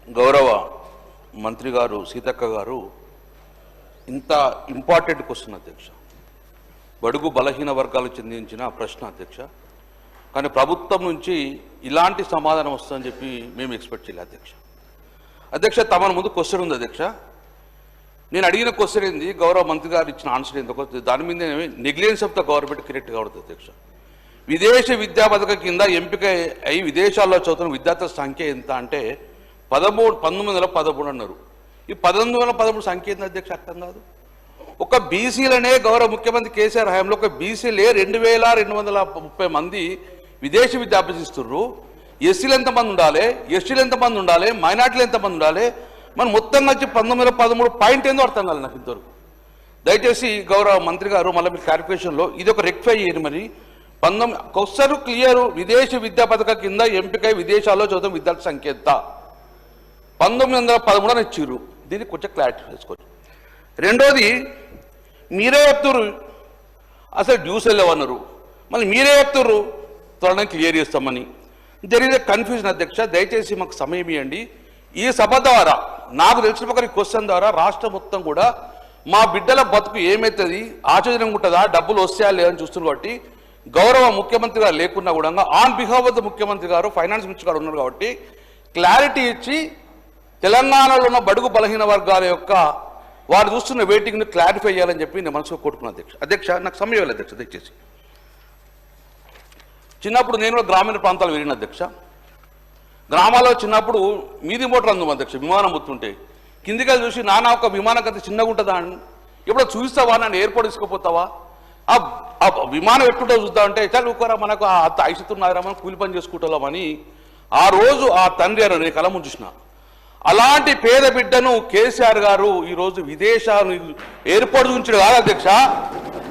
గౌరవ మంత్రి గారు సీతక్క గారు ఇంత ఇంపార్టెంట్ క్వశ్చన్ అధ్యక్ష, బడుగు బలహీన వర్గాలకు చెందించిన ప్రశ్న అధ్యక్ష. కానీ ప్రభుత్వం నుంచి ఇలాంటి సమాధానం వస్తుందని చెప్పి మేము ఎక్స్పెక్ట్ చేయలేదు అధ్యక్ష. అధ్యక్ష, తమ ముందు క్వశ్చన్ ఉంది అధ్యక్ష. నేను అడిగిన క్వశ్చన్ ఏంది, గౌరవ మంత్రి గారు ఇచ్చిన ఆన్సర్ ఏంది, దాని మీద negligence of the government create కావడదు అధ్యక్ష. విదేశీ విద్యా పథకం కింద ఎంపిక అయి విదేశాల్లో చదువుతున్న విద్యార్థుల సంఖ్య ఎంత అంటే 1913 అన్నారు. ఈ 1913 సంఖ్య ఏంటి అధ్యక్ష, అర్థం కాదు. ఒక బీసీలనే గౌరవ ముఖ్యమంత్రి కేసీఆర్ హయాంలో ఒక బీసీలే 2230 మంది విదేశీ విద్య అభ్యసిస్తున్నారు. ఎస్సీలు ఎంతమంది ఉండాలి, ఎస్టీలు ఎంతమంది ఉండాలి, మైనార్టీలు ఎంతమంది ఉండాలి, మనం మొత్తం వచ్చి 1913 పాయింట్ ఏందో అర్థం కాదు నాకు ఇంతవరకు. దయచేసి గౌరవ మంత్రి గారు మళ్ళీ మీ క్లారిఫికేషన్లో ఇది ఒక రెక్టిఫై చేయండి. మరి 19 క్వశ్చన్ క్లియర్, విదేశీ విద్యా పథకం కింద ఎంపికై విదేశాల్లో చదువుతున్న విద్యార్థి సంఖ్య ఎంత 1913 అని ఇచ్చిర్రు. దీన్ని కొంచెం క్లారిటీ చేసుకోవచ్చు. రెండోది, మీరే చెప్తున్నారు అసలు డ్యూస్ వెళ్ళవన్నారు, మళ్ళీ మీరే చెప్తున్నారు త్వరగా క్లియర్ చేస్తామని. జరిగే కన్ఫ్యూజన్ అధ్యక్ష. దయచేసి మాకు సమయం ఇవ్వండి. ఈ సభ ద్వారా నాకు తెలిసిన ఒక క్వశ్చన్ ద్వారా రాష్ట్రం మొత్తం కూడా మా బిడ్డల బతుకు ఏమవుతుంది, ఆచరణ ఉంటుందా, డబ్బులు వస్తాయా లేదని చూస్తున్నారు. కాబట్టి గౌరవ ముఖ్యమంత్రి గారు లేకున్నా కూడా ఆన్ బిహాఫ్ ఆఫ్ ద ముఖ్యమంత్రి గారు ఫైనాన్స్ మినిస్టర్ గారు ఉన్నారు కాబట్టి క్లారిటీ ఇచ్చి తెలంగాణలో ఉన్న బడుగు బలహీన వర్గాల యొక్క వారు చూస్తున్న వెయిటింగ్ని క్లారిఫై చేయాలని చెప్పి నేను మనసులో కోరుకున్నాను అధ్యక్ష. అధ్యక్ష, నాకు సమయం లేదు అధ్యక్ష. దయచేసి చిన్నప్పుడు నేను కూడా గ్రామీణ ప్రాంతాలు వెళ్ళిన అధ్యక్ష. గ్రామాల్లో చిన్నప్పుడు మీది మోటార్ అందం అధ్యక్ష, విమానం వస్తుంటే కిందికి చూసి నాన్న ఒక విమానం కథ చిన్నగా ఉంటుందా అని, ఎప్పుడో చూస్తావా, నన్ను ఎయిర్పోర్ట్ తీసుకుపోతావా, ఆ విమానం ఎట్టుంటో చూద్దామంటే చాలా ఊకరా మనకు అంత ఐసుతున్నారా, మనం కూలి పని చేసుకుంటామని ఆ రోజు ఆ తండ్రి గారు నేను కళ్ళ ముందు చూసిన. అలాంటి పేద బిడ్డను కేసీఆర్ గారు ఈరోజు విదేశాలు ఎయిర్పోర్ట్ ఉంచడు కాదు అధ్యక్ష,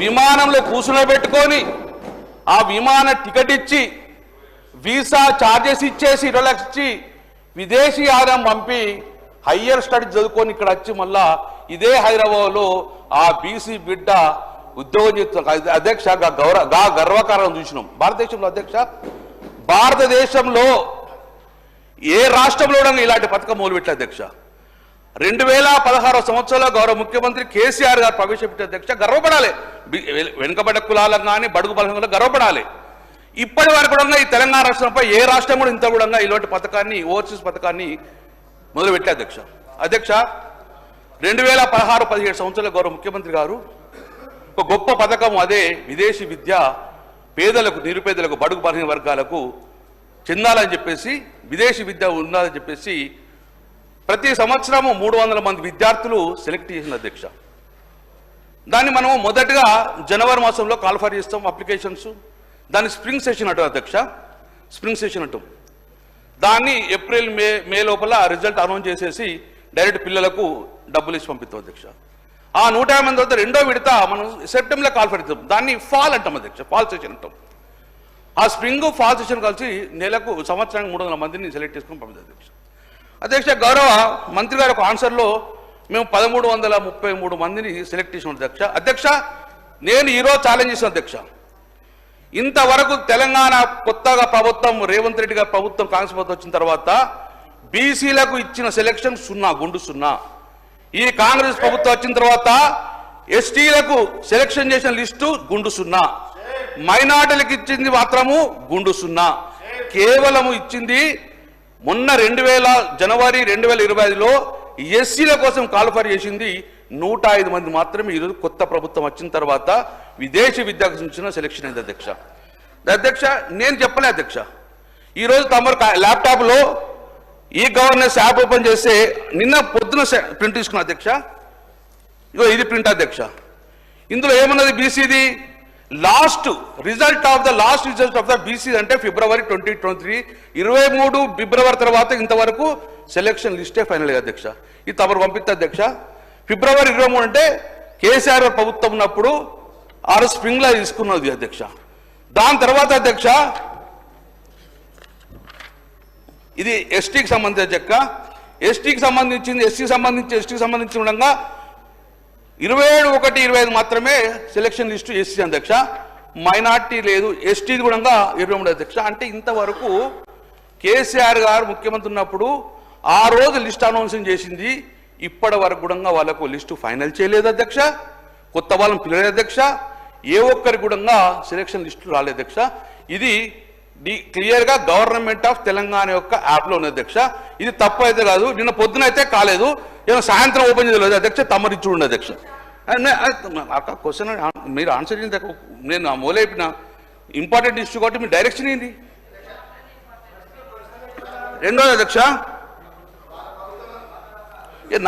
విమానంలో కూర్చునబెట్టుకొని ఆ విమాన టికెట్ ఇచ్చి వీసా ఛార్జెస్ ఇచ్చేసి 20 లక్షలు ఇచ్చి విదేశీ ఆదాయం పంపి హయ్యర్ స్టడీస్ చదువుకొని ఇక్కడ వచ్చి మళ్ళా ఇదే హైదరాబాద్లో ఆ బీసీ బిడ్డ ఉద్యోగం చేస్తున్నారు అధ్యక్ష. గర్వకారణం చూసినాం భారతదేశంలో అధ్యక్ష. భారతదేశంలో ఏ రాష్ట్రంలో ఇలాంటి పథకం మొదలుపెట్టారు అధ్యక్ష. 2016 సంవత్సరంలో గౌరవ ముఖ్యమంత్రి కేసీఆర్ గారు ప్రవేశపెట్టే అధ్యక్ష. గర్వపడాలి, వెనుకబడ్డ కులాలకు కానీ బడుగు బలహీన గర్వపడాలి. ఇప్పటి వరకు కూడా ఈ తెలంగాణ రాష్ట్రంపై ఏ రాష్ట్రం కూడా ఇంత కూడా ఇలాంటి పథకాన్ని, ఓవర్సీస్ పథకాన్ని మొదలుపెట్టే అధ్యక్ష. అధ్యక్ష, 2016-17 సంవత్సరాల గౌరవ ముఖ్యమంత్రి గారు ఒక గొప్ప పథకం, అదే విదేశీ విద్య పేదలకు, నిరుపేదలకు, బడుగు బలహీన వర్గాలకు చెందాలని చెప్పేసి, విదేశీ విద్య ఉండాలని చెప్పేసి ప్రతి సంవత్సరము 300 మంది విద్యార్థులు సెలెక్ట్ చేసిన అధ్యక్ష. దాన్ని మనము మొదటగా జనవరి మాసంలో కాల్ఫర్ చేస్తాం అప్లికేషన్స్. దాన్ని స్ప్రింగ్ సెషన్ అంటాం అధ్యక్ష, స్ప్రింగ్ సెషన్ అంటాం. దాన్ని ఏప్రిల్ మే లోపల రిజల్ట్ అనౌన్స్ చేసేసి డైరెక్ట్ పిల్లలకు డబ్బులు ఇచ్చి పంపిస్తాం అధ్యక్ష. ఆ 150 మంది తర్వాత రెండో విడత మనం సెప్టెంబర్లో కాల్ఫర్ ఇస్తాం. దాన్ని ఫాల్ అంటాం అధ్యక్ష, ఫాల్ సెషన్ అంటాం. ఆ స్ప్రింగ్ ఫాల్ సెషన్ కలిసి నెలకు సంవత్సరానికి 300 మందిని సెలెక్ట్ చేసుకుని పంపిస్తాం అధ్యక్ష. అధ్యక్ష, గౌరవ మంత్రి గారి ఒక ఆన్సర్లో మేము 1333 మందిని సెలెక్ట్ చేసిన అధ్యక్ష. అధ్యక్ష, నేను ఈరోజు ఛాలెంజ్ చేసిన అధ్యక్ష, ఇంతవరకు తెలంగాణ కొత్తగా ప్రభుత్వం రేవంత్ రెడ్డి గారి ప్రభుత్వం, కాంగ్రెస్ ప్రభుత్వం వచ్చిన తర్వాత బీసీలకు ఇచ్చిన సెలెక్షన్ 0, గుండు 0. ఈ కాంగ్రెస్ ప్రభుత్వం వచ్చిన తర్వాత ఎస్టీలకు సెలెక్షన్ చేసిన లిస్టు గుండు 0, మైనార్టీలకు ఇచ్చింది మాత్రము గుండు 0. కేవలము ఇచ్చింది మొన్న జనవరి 2025లో ఎస్సీల కోసం కాల్ఫర్ చేసింది 105 మంది మాత్రమే. ఈరోజు కొత్త ప్రభుత్వం వచ్చిన తర్వాత విదేశీ విద్యకు సంబంధించిన సెలెక్షన్ అయింది అధ్యక్ష. అధ్యక్ష, నేను చెప్పలే అధ్యక్ష. ఈరోజు తమరు ల్యాప్టాప్లో ఈ గవర్నెన్స్ యాప్ ఓపెన్ చేస్తే నిన్న పొద్దున ప్రింట్ తీసుకున్నా అధ్యక్ష. ఇగో ఇది ప్రింట్ అధ్యక్ష. ఇందులో ఏమన్నది, బీసీది last result of the BC అంటే ఫిబ్రవరి 2023, 23 ఫిబ్రవరి తర్వాత ఇంతవరకు సెలెక్షన్ లిస్టే ఫైనల్ అధ్యక్ష. ఇది తమరు పంపిస్తే అధ్యక్ష. ఫిబ్రవరి 23 అంటే కేసీఆర్ ప్రభుత్వం ఉన్నప్పుడు ఆరు స్ప్రింగ్లా తీసుకున్నది అధ్యక్ష. దాని తర్వాత అధ్యక్ష ఇది ఎస్టీకి సంబంధించిన అధ్యక్ష. ఎస్టీకి సంబంధించింది, ఎస్సీకి సంబంధించి, ఎస్టీకి సంబంధించి ఉండగా 27/1/25 మాత్రమే సెలక్షన్ లిస్టు ఎస్సీ అధ్యక్ష. మైనార్టీ లేదు, ఎస్టీ కూడా 23 అధ్యక్ష. అంటే ఇంతవరకు కేసీఆర్ గారు ముఖ్యమంత్రి ఉన్నప్పుడు ఆ రోజు లిస్ట్ అనౌన్సింగ్ చేసింది ఇప్పటి వరకు కూడా వాళ్ళకు లిస్టు ఫైనల్ చేయలేదు అధ్యక్ష. కొత్త వాళ్ళని పిలవలేదు అధ్యక్ష. ఏ ఒక్కరి కూడా సెలక్షన్ లిస్టు రాలేదు అధ్యక్ష. ఇది క్లియర్గా గవర్నమెంట్ ఆఫ్ తెలంగాణ యొక్క యాప్లో ఉంది అధ్యక్ష. ఇది తప్పు అయితే కాదు. నిన్న పొద్దున అయితే కాలేదు, ఏమో సాయంత్రం ఓపెన్ చేయలేదు అధ్యక్ష. తమరిచ్చు ఉండే అధ్యక్ష. క్వశ్చన్ మీరు ఆన్సర్ చేయండి. నేను మొదలైపోయిన ఇంపార్టెంట్ ఇష్యూ కాబట్టి మీ డైరెక్షన్ ఏంటి? రెండోది అధ్యక్ష,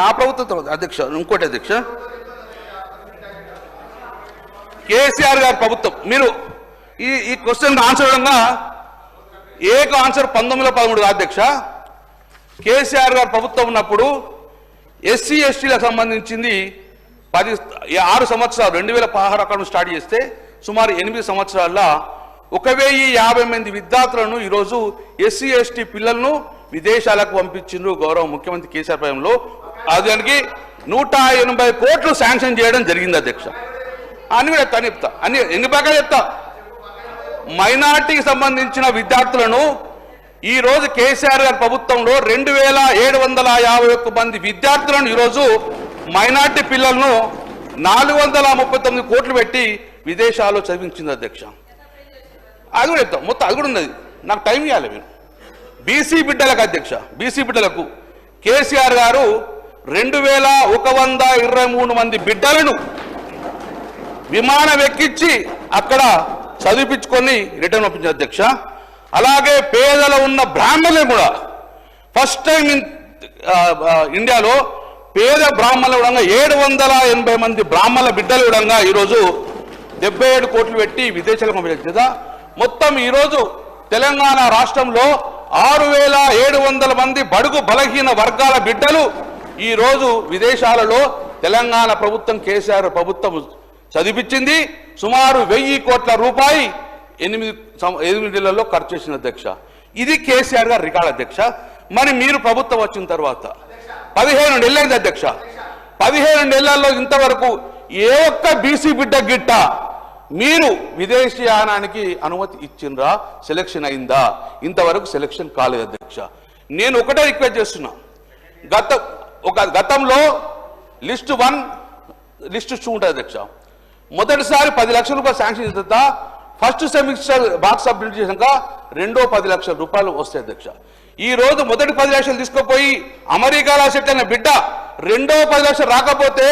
నా ప్రభుత్వం అధ్యక్ష, ఇంకోటి అధ్యక్ష, కేసీఆర్ గారి ప్రభుత్వం. మీరు ఈ క్వశ్చన్ ఆన్సర్ విధంగా ఏక ఆన్సర్ 1913 అధ్యక్ష. కేసీఆర్ గారి ప్రభుత్వం ఉన్నప్పుడు ఎస్సీ ఎస్టీలకు సంబంధించింది 6 సంవత్సరాలు 2016 అకౌంట్ స్టార్ట్ చేస్తే సుమారు 8 సంవత్సరాల్లో 1050 మంది విద్యార్థులను ఈరోజు ఎస్సీ ఎస్టీ పిల్లలను విదేశాలకు పంపించిండ్రు గౌరవ ముఖ్యమంత్రి కేసీఆర్ పయంలో. దానికి 180 కోట్లు శాంక్షన్ చేయడం జరిగింది అధ్యక్ష. అని కూడా చెప్తా, అన్ని ఎన్ని బాగా చెప్తా. మైనార్టీకి సంబంధించిన విద్యార్థులను ఈరోజు కేసీఆర్ గారి ప్రభుత్వంలో 2751 మంది విద్యార్థులను ఈరోజు మైనార్టీ పిల్లలను 439 కోట్లు పెట్టి విదేశాల్లో చదివించింది అధ్యక్ష. అది కూడా చెప్తాం మొత్తం, అది కూడా ఉన్నది. నాకు టైం ఇవ్వాలి మీరు. బీసీ బిడ్డలకు అధ్యక్ష, బీసీ బిడ్డలకు కేసీఆర్ గారు 2123 మంది బిడ్డలను విమానం ఎక్కించి అక్కడ చదివించుకొని రిటర్న్ పంపించారు అధ్యక్ష. అలాగే పేదలు ఉన్న బ్రాహ్మణులు కూడా ఫస్ట్ టైం ఇండియాలో పేద బ్రాహ్మణులు కూడా 780 మంది బ్రాహ్మణుల బిడ్డలు కూడా ఈరోజు 77 కోట్లు పెట్టి విదేశాలకు పంపించారు కదా. మొత్తం ఈరోజు తెలంగాణ రాష్ట్రంలో 6700 మంది బడుగు బలహీన వర్గాల బిడ్డలు ఈరోజు విదేశాలలో తెలంగాణ ప్రభుత్వం కేసీఆర్ ప్రభుత్వం చదివించింది. సుమారు 1000 కోట్ల రూపాయి 8 నెలల్లో ఖర్చు చేసిన అధ్యక్ష. ఇది కేసీఆర్ గారు రికార్డ్ అధ్యక్ష. మరి మీరు ప్రభుత్వం వచ్చిన తర్వాత 15 నెలలైంది అధ్యక్ష. 15 నెలల్లో ఇంతవరకు ఏ ఒక్క బీసీ బిడ్డ గిట్ట మీరు విదేశీయానానికి అనుమతి ఇచ్చిండ్రా? సెలక్షన్ అయిందా? ఇంతవరకు సెలక్షన్ కాలేదు అధ్యక్ష. నేను ఒకటే రిక్వెస్ట్ చేస్తున్నా, గతంలో లిస్ట్ 1 లిస్ట్ 2 ఉంటుంది అధ్యక్ష. మొదటిసారి 10 లక్షల రూపాయలు శాంక్షన్ చేస్తా, ఫస్ట్ సెమిస్టర్ బాక్స్ సబ్మిట్ చేశాక రెండో 10 లక్షల రూపాయలు వస్తాయి అధ్యక్ష. ఈ రోజు మొదటి 10 లక్షలు తీసుకుపోయి అమెరికాలో సెట్ అయిన బిడ్డ రెండో 10 లక్షలు రాకపోతే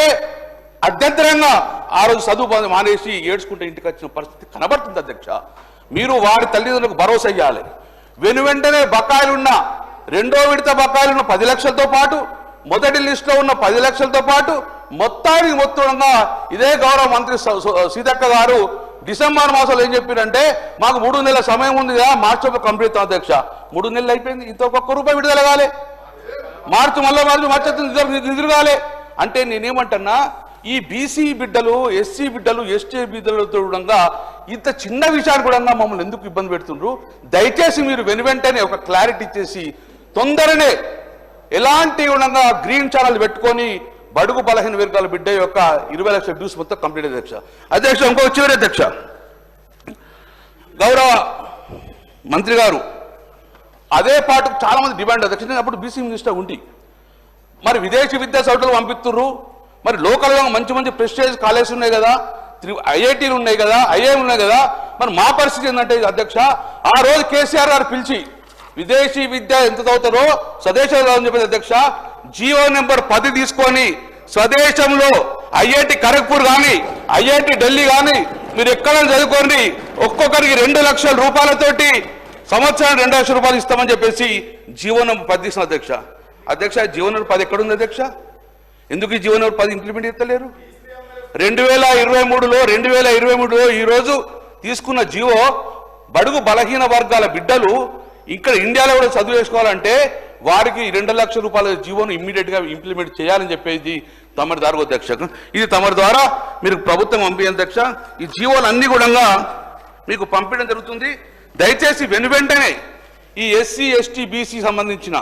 అభ్యంతరంగా ఆ రోజు చదువు మానేసి ఏడ్చుకుంటే ఇంటికి వచ్చిన పరిస్థితి కనబడుతుంది అధ్యక్ష. మీరు వారి తల్లిదండ్రులకు భరోసా ఇవ్వాలి. వెంటనే బకాయిలున్న రెండో విడత బకాయిలున్న 10 లక్షలతో పాటు మొదటి లిస్టులో ఉన్న 10 లక్షలతో పాటు మొత్తానికి మొత్తంగా ఇదే గౌరవ మంత్రి సీతక్క గారు డిసెంబర్ మాసంలో ఏం చెప్పారంటే మాకు 3 నెలల సమయం ఉంది కదా, మార్చిలో కంప్లీట్ అధ్యక్ష. 3 నెలలు అయిపోయింది, ఇంత ₹1 విడుదల కాలే. మార్చి నిధులు కాలే. అంటే నేనేమంటున్నా, ఈ బీసీ బిడ్డలు, ఎస్సీ బిడ్డలు, ఎస్టీ బిడ్డలతో కూడా ఇంత చిన్న విషయాన్ని కూడా మమ్మల్ని ఎందుకు ఇబ్బంది పెడుతుండ్రు? దయచేసి మీరు వెంటనే ఒక క్లారిటీ ఇచ్చేసి తొందరనే ఎలాంటి ఉండగా గ్రీన్ ఛానల్ పెట్టుకొని బడుగు బలహీన వర్గాల బిడ్డ యొక్క 20 లక్షల డ్యూస్ మొత్తం కంప్లీట్ అధ్యక్ష. అధ్యక్ష ఇంకో చివరి అధ్యక్ష, గౌరవ మంత్రి గారు అదే పాటు చాలా మంది డిమాండ్ అధ్యక్ష. అప్పుడు బీసీ మినిస్టర్ ఉండి మరి విదేశీ విద్యా సంస్థలు పంపిస్తున్నారు. మరి లోకల్గా మంచి మంచి ప్రెస్టేజ్ కాలేజెస్ ఉన్నాయి కదా, ఐఐటీలు ఉన్నాయి కదా, ఐఐఎం ఉన్నాయి కదా. మరి మా పరిస్థితి ఏంటంటే అధ్యక్ష, ఆ రోజు కేసీఆర్ గారు పిలిచి విదేశీ విద్య ఎంత చదువుతారో స్వదేశంలో అని చెప్పేది అధ్యక్ష. జీవో నెంబర్ 10 తీసుకొని స్వదేశంలో ఐఐటి ఖరగ్పూర్ కానీ ఐఐటి ఢిల్లీ కానీ మీరు ఎక్కడ చదువుకోండి, ఒక్కొక్కరికి 2 లక్షల రూపాయలతోటి సంవత్సరం 2 లక్షల రూపాయలు ఇస్తామని చెప్పేసి జీవో నెంబర్ 10 తీసిన అధ్యక్ష. అధ్యక్ష జీవో నెంబర్ 10 ఎక్కడుంది అధ్యక్ష? ఎందుకు ఈ జీవో నెంబర్ 10 ఇంప్లిమెంట్ చేస్తలేరు? 2023లో ఈరోజు తీసుకున్న జీవో బడుగు బలహీన వర్గాల బిడ్డలు ఇక్కడ ఇండియాలో కూడా చదువు చేసుకోవాలంటే వారికి 2 లక్షల రూపాయల జీవోను ఇమ్మీడియట్గా ఇంప్లిమెంట్ చేయాలని చెప్పేది తమరి ద్వారా అధ్యక్ష. ఇది తమరి ద్వారా మీరు ప్రభుత్వం పంపించండి అధ్యక్ష. ఈ జీవోలు అన్ని కూడా మీకు పంపించడం జరుగుతుంది. దయచేసి వెంటనే ఈ ఎస్సీ ఎస్టీ బీసీ సంబంధించిన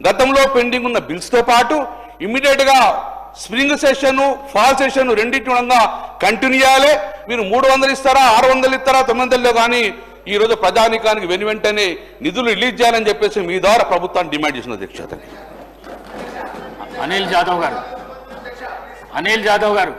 గతంలో పెండింగ్ ఉన్న బిల్స్తో పాటు ఇమ్మీడియట్గా స్ప్రింగ్ సెషన్ ఫాల్ సెషన్ రెండింటి కంటిన్యూ చేయాలి. మీరు 300 ఇస్తారా, 600 ఇస్తారా, 900 కానీ ఈరోజు ప్రజానీకానికి వెంటనే నిధులు రిలీజ్ చేయాలని చెప్పేసి మీ ద్వారా ప్రభుత్వాన్ని డిమాండ్ చేసిన అధ్యక్షత. అనిల్ జాదవ్ గారు